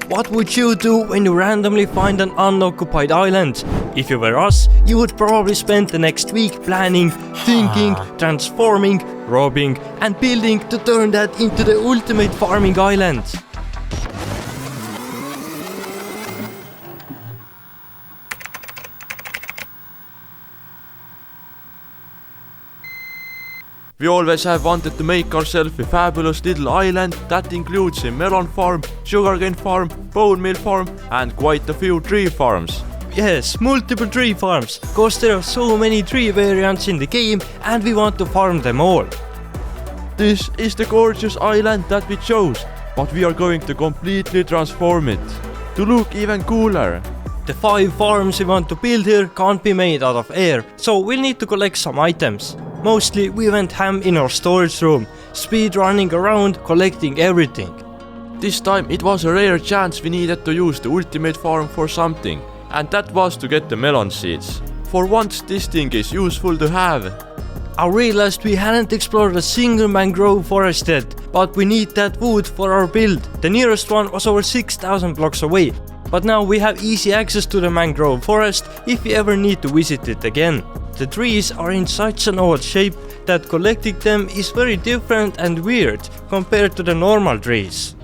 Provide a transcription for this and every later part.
What would you do when you randomly find an unoccupied island? If you were us, you would probably spend the next week planning, thinking, transforming, robbing and building to turn that into the ultimate farming island. We always have wanted to make ourselves a fabulous little island that includes a melon farm, sugarcane farm, bone meal farm and quite a few tree farms. Yes, multiple tree farms, cause there are so many tree variants in the game and we want to farm them all. This is the gorgeous island that we chose, but we are going to completely transform it to look even cooler. The 5 farms we want to build here can't be made out of air, so we'll need to collect some items. Mostly we went ham in our storage room, speed running around collecting everything. This time it was a rare chance we needed to use the ultimate farm for something, and that was to get the melon seeds. For once this thing is useful to have. I realized we hadn't explored a single mangrove forest yet, but we need that wood for our build. The nearest one was over 6,000 blocks away, but now we have easy access to the mangrove forest if we ever need to visit it again. The trees are in such an odd shape that collecting them is very different and weird compared to the normal trees.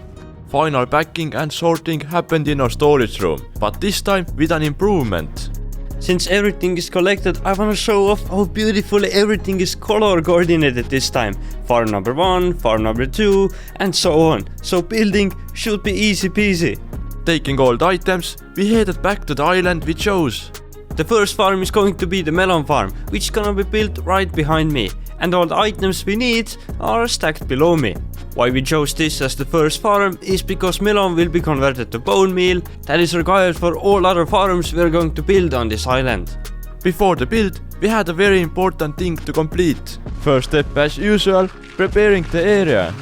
Final packing and sorting happened in our storage room, but this time with an improvement. Since everything is collected, I wanna show off how beautifully everything is color coordinated this time. Farm number 1, farm number 2 and so on. So building should be easy peasy. Taking all the items, we headed back to the island we chose. The first farm is going to be the melon farm, which is gonna be built right behind me, and all the items we need are stacked below me. Why we chose this as the first farm is because melon will be converted to bone meal that is required for all other farms we are going to build on this island. Before the build, we had a very important thing to complete. First step as usual, preparing the area.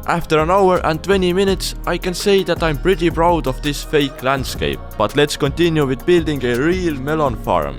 After an hour and 20 minutes, I can say that I'm pretty proud of this fake landscape. But let's continue with building a real melon farm.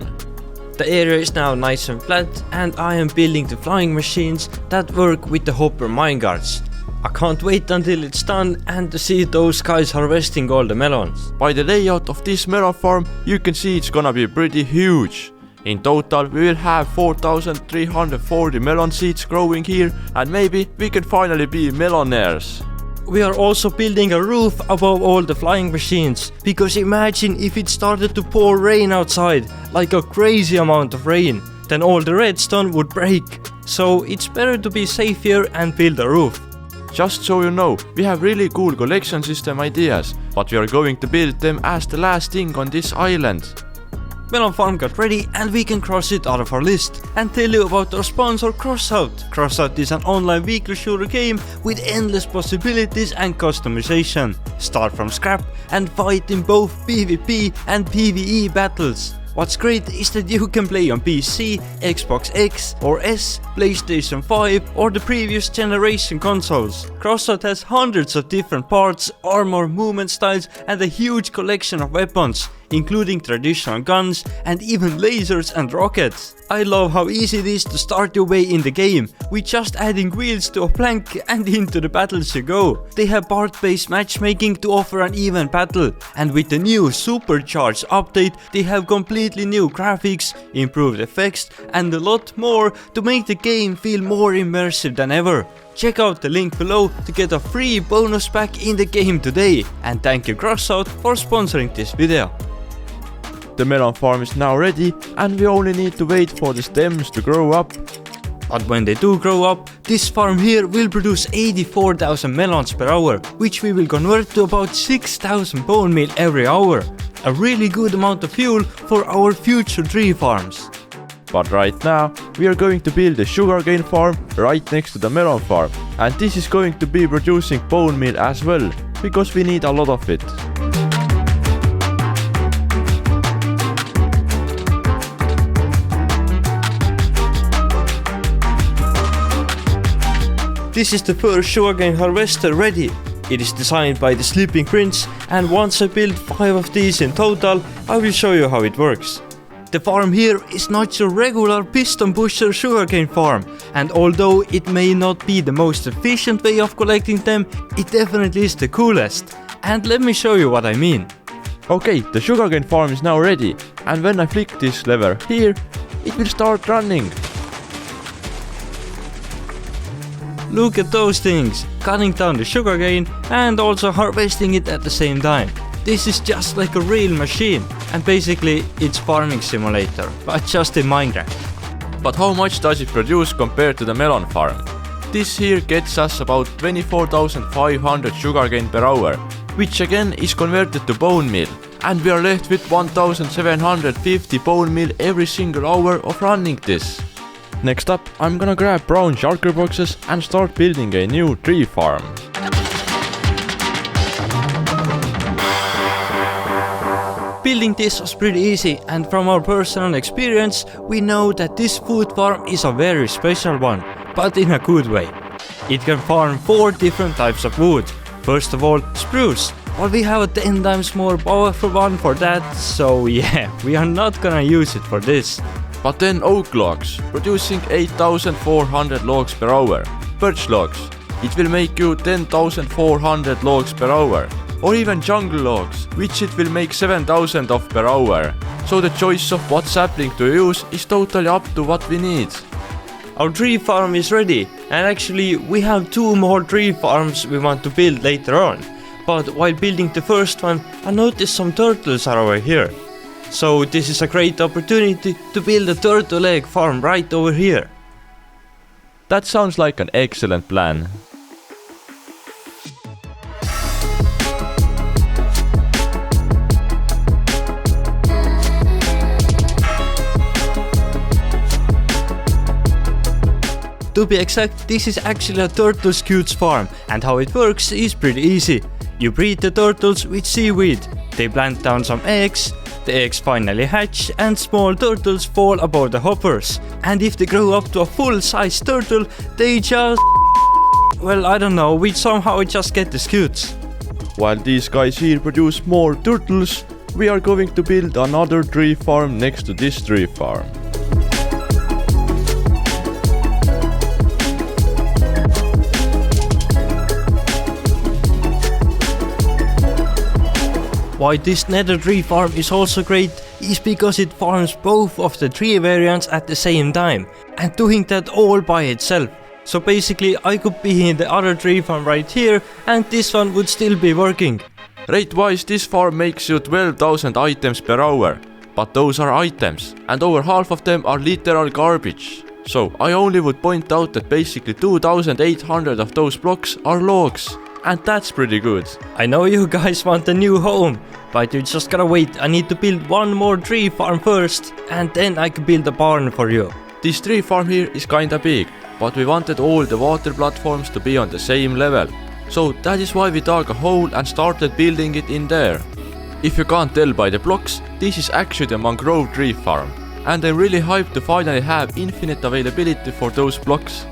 The area is now nice and flat and I am building the flying machines that work with the hopper minecarts. I can't wait until it's done and to see those guys harvesting all the melons. By the layout of this melon farm, you can see it's gonna be pretty huge. In total, we will have 4,340 melon seeds growing here and maybe we can finally be melonnaires. We are also building a roof above all the flying machines, because imagine if it started to pour rain outside, like a crazy amount of rain, then all the redstone would break. So it's better to be safe here and build a roof. Just so you know, we have really cool collection system ideas, but we are going to build them as the last thing on this island. Melon farm got ready and we can cross it out of our list and tell you about our sponsor Crossout. Crossout is an online weekly shooter game with endless possibilities and customization. Start from scrap and fight in both PvP and PvE battles. What's great is that you can play on PC, Xbox X or S, PlayStation 5 or the previous generation consoles. Crossout has hundreds of different parts, armor, movement styles and a huge collection of weapons, including traditional guns and even lasers and rockets. I love how easy it is to start your way in the game, with just adding wheels to a plank and into the battles you go. They have part-based matchmaking to offer an even battle, and with the new supercharged update they have completely new graphics, improved effects and a lot more to make the game feel more immersive than ever. Check out the link below to get a free bonus pack in the game today, and thank you Crossout for sponsoring this video. The melon farm is now ready and we only need to wait for the stems to grow up. But when they do grow up, this farm here will produce 84,000 melons per hour, which we will convert to about 6,000 bone meal every hour. A really good amount of fuel for our future tree farms. But right now, we are going to build a sugarcane farm right next to the melon farm, and this is going to be producing bone meal as well, because we need a lot of it. This is the first sugarcane harvester ready. It is designed by the Sleeping Prince, and once I build 5 of these in total, I will show you how it works. The farm here is not your regular piston pusher sugarcane farm, and although it may not be the most efficient way of collecting them, it definitely is the coolest. And let me show you what I mean. Okay, the sugarcane farm is now ready, and when I flick this lever here, it will start running. Look at those things, cutting down the sugarcane and also harvesting it at the same time. This is just like a real machine, and basically it's farming simulator, but just in Minecraft. But how much does it produce compared to the melon farm? This here gets us about 24,500 sugarcane per hour, which again is converted to bone meal, and we are left with 1,750 bone meal every single hour of running this. Next up, I'm gonna grab brown shulker boxes and start building a new tree farm. Building this was pretty easy, and from our personal experience, we know that this food farm is a very special one, but in a good way. It can farm 4 different types of wood. First of all, spruce. Well, we have a 10 times more powerful one for that, so yeah, we are not gonna use it for this. But then oak logs, producing 8,400 logs per hour. Birch logs, it will make you 10,400 logs per hour. Or even jungle logs, which it will make 7,000 of per hour. So the choice of what sapling to use is totally up to what we need. Our tree farm is ready, and actually we have 2 more tree farms we want to build later on. But while building the first one, I noticed some turtles are over here. So this is a great opportunity to build a turtle egg farm right over here. That sounds like an excellent plan. To be exact, this is actually a turtle scutes farm, and how it works is pretty easy. You breed the turtles with seaweed, they plant down some eggs, the eggs finally hatch and small turtles fall aboard the hoppers. And if they grow up to a full-size turtle, they just... well, I don't know, we somehow just get the scutes. While these guys here produce more turtles, we are going to build another tree farm next to this tree farm. Why this nether tree farm is also great is because it farms both of the tree variants at the same time, and doing that all by itself. So basically I could be in the other tree farm right here and this one would still be working. Rate wise, this farm makes you 12,000 items per hour, but those are items, and over half of them are literal garbage. So I only would point out that basically 2,800 of those blocks are logs. And that's pretty good. I know you guys want a new home, but you just gotta wait. I need to build one more tree farm first, and then I can build a barn for you. This tree farm here is kinda big, but we wanted all the water platforms to be on the same level. So that is why we dug a hole and started building it in there. If you can't tell by the blocks, this is actually the mangrove tree farm. And I'm really hyped to finally have infinite availability for those blocks.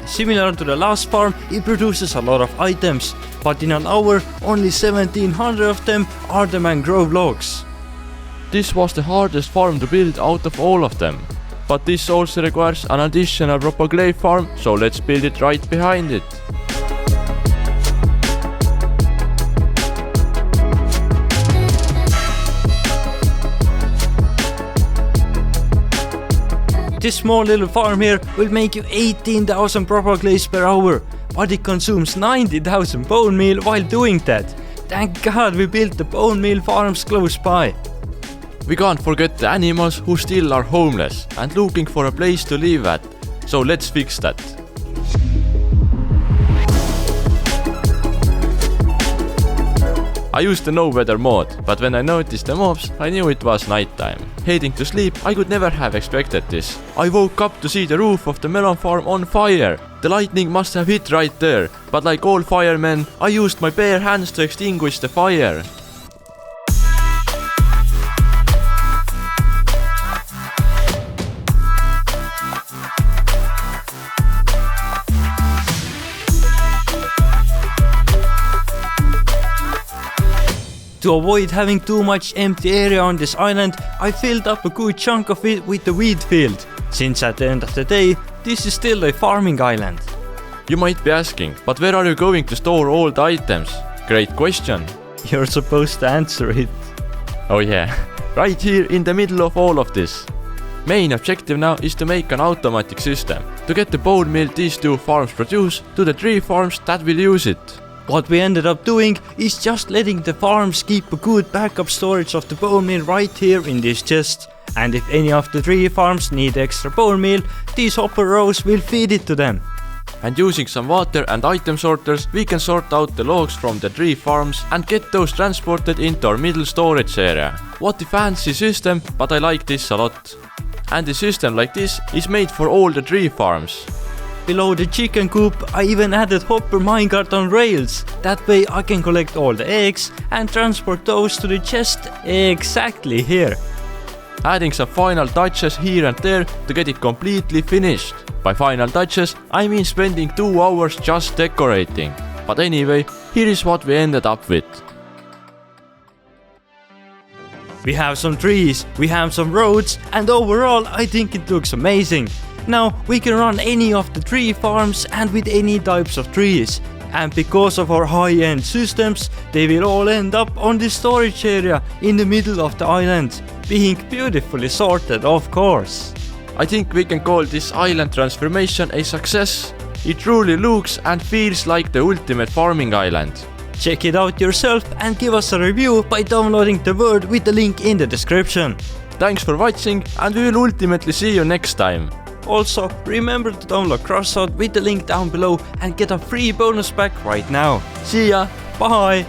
Similar to the last farm, it produces a lot of items, but in an hour only 1,700 of them are the mangrove logs. This was the hardest farm to build out of all of them. But this also requires an additional propagate farm, so let's build it right behind it. This small little farm here will make you 18,000 propagates per hour, but it consumes 90,000 bone meal while doing that. Thank God we built the bone meal farms close by. We can't forget the animals who still are homeless and looking for a place to live at, so let's fix that. I used the no weather mod, but when I noticed the mobs, I knew it was nighttime. Heading to sleep, I could never have expected this. I woke up to see the roof of the melon farm on fire. The lightning must have hit right there, but like all firemen, I used my bare hands to extinguish the fire. To avoid having too much empty area on this island, I filled up a good chunk of it with the wheat field, since at the end of the day, this is still a farming island. You might be asking, but where are you going to store all the items? Great question. You're supposed to answer it. Oh yeah, right here in the middle of all of this. Main objective now is to make an automatic system to get the bone meal these two farms produce to the 3 farms that will use it. What we ended up doing is just letting the farms keep a good backup storage of the bone meal right here in this chest. And if any of the 3 farms need extra bone meal, these hopper rows will feed it to them. And using some water and item sorters, we can sort out the logs from the 3 farms and get those transported into our middle storage area. What a fancy system, but I like this a lot. And a system like this is made for all the 3 farms. Below the chicken coop, I even added hopper minecart on rails. That way I can collect all the eggs and transport those to the chest exactly here. Adding some final touches here and there to get it completely finished. By final touches, I mean spending 2 hours just decorating. But anyway, here is what we ended up with. We have some trees, we have some roads, and overall I think it looks amazing. Now we can run any of the 3 farms and with any types of trees. And because of our high-end systems, they will all end up on the storage area in the middle of the island, being beautifully sorted, of course. I think we can call this island transformation a success. It truly looks and feels like the ultimate farming island. Check it out yourself and give us a review by downloading the word with the link in the description. Thanks for watching, and we will ultimately see you next time. Also, remember to download Crossout with the link down below and get a free bonus pack right now. See ya! Bye!